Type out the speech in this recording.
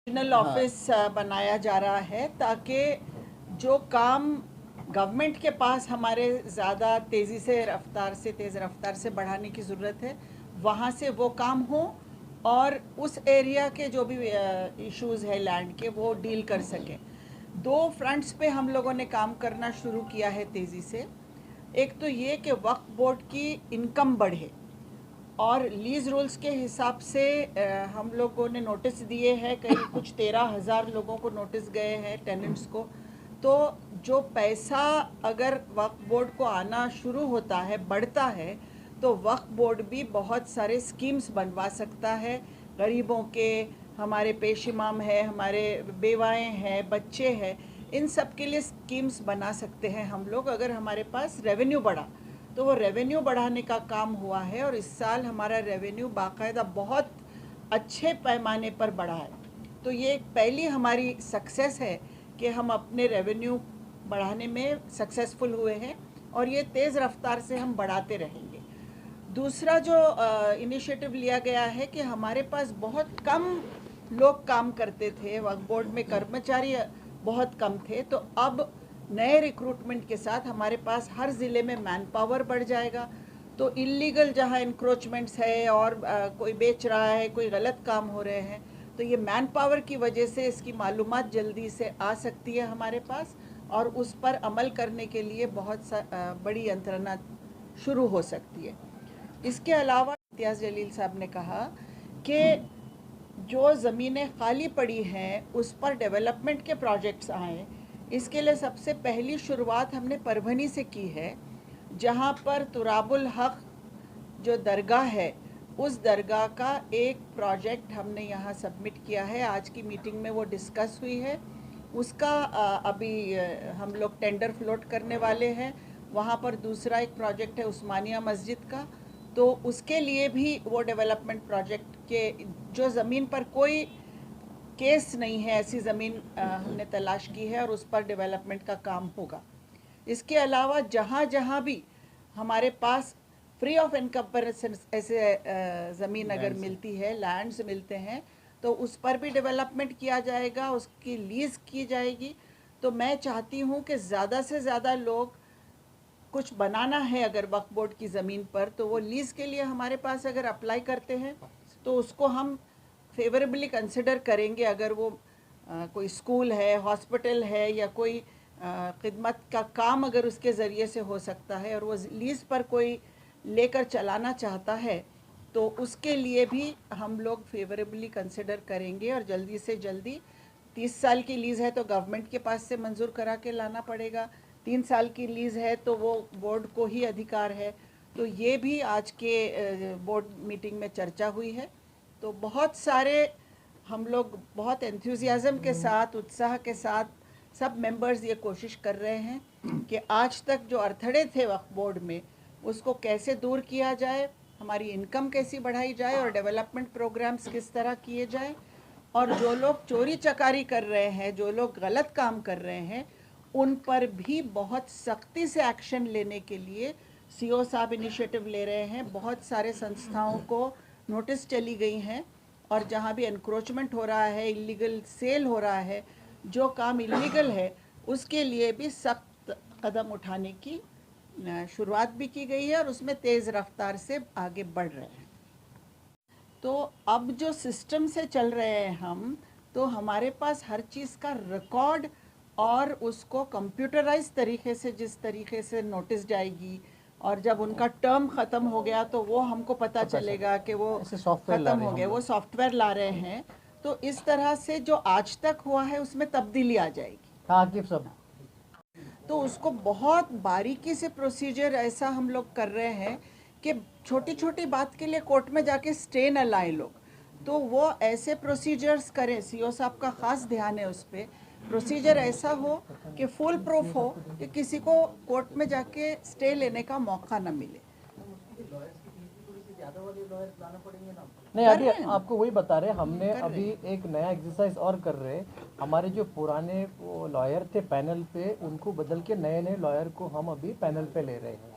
Regional office बनाया जा रहा है ताकि जो काम गवर्नमेंट के पास हमारे ज़्यादा तेज़ी से तेज़ रफ्तार से बढ़ाने की ज़रूरत है, वहाँ से वो काम हो और उस एरिया के जो भी इश्यूज़ है लैंड के वो डील कर सकें। दो फ्रंट्स पे हम लोगों ने काम करना शुरू किया है तेज़ी से। एक तो ये कि वक्फ बोर्ड की इनकम बढ़े और लीज रूल्स के हिसाब से हम लोगों ने नोटिस दिए हैं, कहीं कुछ 13,000 लोगों को नोटिस गए हैं टेनेंट्स को। तो जो पैसा अगर वक्फ बोर्ड को आना शुरू होता है, बढ़ता है, तो वक्फ बोर्ड भी बहुत सारे स्कीम्स बनवा सकता है गरीबों के। हमारे पेश इमाम है, हमारे बेवाएँ हैं, बच्चे हैं, इन सब के लिए स्कीम्स बना सकते हैं हम लोग अगर हमारे पास रेवेन्यू बढ़ा। तो वो रेवेन्यू बढ़ाने का काम हुआ है और इस साल हमारा रेवेन्यू बाकायदा बहुत अच्छे पैमाने पर बढ़ा है। तो ये एक पहली हमारी सक्सेस है कि हम अपने रेवेन्यू बढ़ाने में सक्सेसफुल हुए हैं और ये तेज़ रफ्तार से हम बढ़ाते रहेंगे। दूसरा जो इनिशिएटिव लिया गया है कि हमारे पास बहुत कम लोग काम करते थे, वक्फ बोर्ड में कर्मचारी बहुत कम थे, तो अब नए रिक्रूटमेंट के साथ हमारे पास हर ज़िले में मैन पावर बढ़ जाएगा। तो इलीगल जहाँ इंक्रोचमेंट्स है और कोई बेच रहा है, कोई गलत काम हो रहे हैं, तो ये मैन पावर की वजह से इसकी मालूमात जल्दी से आ सकती है हमारे पास और उस पर अमल करने के लिए बहुत बड़ी यंत्रणा शुरू हो सकती है। इसके अलावा इम्तियाज़ जलील साहब ने कहा कि जो ज़मीनें खाली पड़ी हैं उस पर डेवलपमेंट के प्रोजेक्ट्स आएँ। इसके लिए सबसे पहली शुरुआत हमने परभनी से की है, जहाँ पर तुराबुल हक जो दरगाह है, उस दरगाह का एक प्रोजेक्ट हमने यहाँ सबमिट किया है। आज की मीटिंग में वो डिस्कस हुई है। उसका अभी हम लोग टेंडर फ्लोट करने वाले हैं। वहाँ पर दूसरा एक प्रोजेक्ट है उस्मानिया मस्जिद का, तो उसके लिए भी वो डेवलपमेंट प्रोजेक्ट के जो ज़मीन पर कोई केस नहीं है, ऐसी ज़मीन हमने तलाश की है और उस पर डेवलपमेंट का काम होगा। इसके अलावा जहाँ जहाँ भी हमारे पास फ्री ऑफ इनकम्पेरेसन ऐसे ज़मीन अगर मिलती है, लैंड्स मिलते हैं, तो उस पर भी डेवलपमेंट किया जाएगा, उसकी लीज़ की जाएगी। तो मैं चाहती हूँ कि ज़्यादा से ज़्यादा लोग कुछ बनाना है अगर वक्फ बोर्ड की ज़मीन पर, तो वो लीज़ के लिए हमारे पास अगर अप्लाई करते हैं तो उसको हम फेवरेबली कंसिडर करेंगे। अगर वो कोई स्कूल है, हॉस्पिटल है या कोई खिदमत का काम अगर उसके ज़रिए से हो सकता है और वो लीज़ पर कोई लेकर चलाना चाहता है, तो उसके लिए भी हम लोग फेवरेबली कंसिडर करेंगे। और जल्दी से जल्दी 30 साल की लीज़ है तो गवर्नमेंट के पास से मंजूर करा के लाना पड़ेगा, 3 साल की लीज़ है तो वो बोर्ड को ही अधिकार है। तो ये भी आज के बोर्ड मीटिंग में चर्चा हुई है। तो बहुत सारे हम लोग बहुत एंथुजियाज़म के साथ, उत्साह के साथ सब मेंबर्स ये कोशिश कर रहे हैं कि आज तक जो अड़थड़े थे वक्फ बोर्ड में, उसको कैसे दूर किया जाए, हमारी इनकम कैसी बढ़ाई जाए और डेवलपमेंट प्रोग्राम्स किस तरह किए जाए। और जो लोग चोरी चकारी कर रहे हैं, जो लोग गलत काम कर रहे हैं, उन पर भी बहुत सख्ती से एक्शन लेने के लिए सीओ साहब इनिशिएटिव ले रहे हैं। बहुत सारे संस्थाओं को नोटिस चली गई हैं और जहाँ भी एनक्रोचमेंट हो रहा है, इलीगल सेल हो रहा है, जो काम इलीगल है, उसके लिए भी सख्त कदम उठाने की शुरुआत भी की गई है और उसमें तेज़ रफ्तार से आगे बढ़ रहे हैं। तो अब जो सिस्टम से चल रहे हैं हम, तो हमारे पास हर चीज़ का रिकॉर्ड और उसको कंप्यूटराइज तरीके से, जिस तरीके से नोटिस जाएगी और जब उनका टर्म ख़त्म हो गया तो वो हमको पता चलेगा कि वो ख़त्म हो गया, वो सॉफ्टवेयर ला रहे हैं। तो इस तरह से जो आज तक हुआ है उसमें तब्दीली आ जाएगी। सब तो उसको बहुत बारीकी से प्रोसीजर ऐसा हम लोग कर रहे हैं कि छोटी छोटी बात के लिए कोर्ट में जाके स्टे न लाए लोग। तो वो ऐसे प्रोसीजर्स करें, सीओ साहब का ख़ास ध्यान है उस पर। प्रोसीजर ऐसा हो कि फुल प्रूफ हो कि किसी को कोर्ट में जाके स्टे लेने का मौका न मिले। नहीं, अभी आपको वही बता रहे, हमने अभी एक नया एक्सरसाइज और कर रहे हैं। हमारे जो पुराने लॉयर थे पैनल पे, उनको बदल के नए नए लॉयर को हम अभी पैनल पे ले रहे हैं।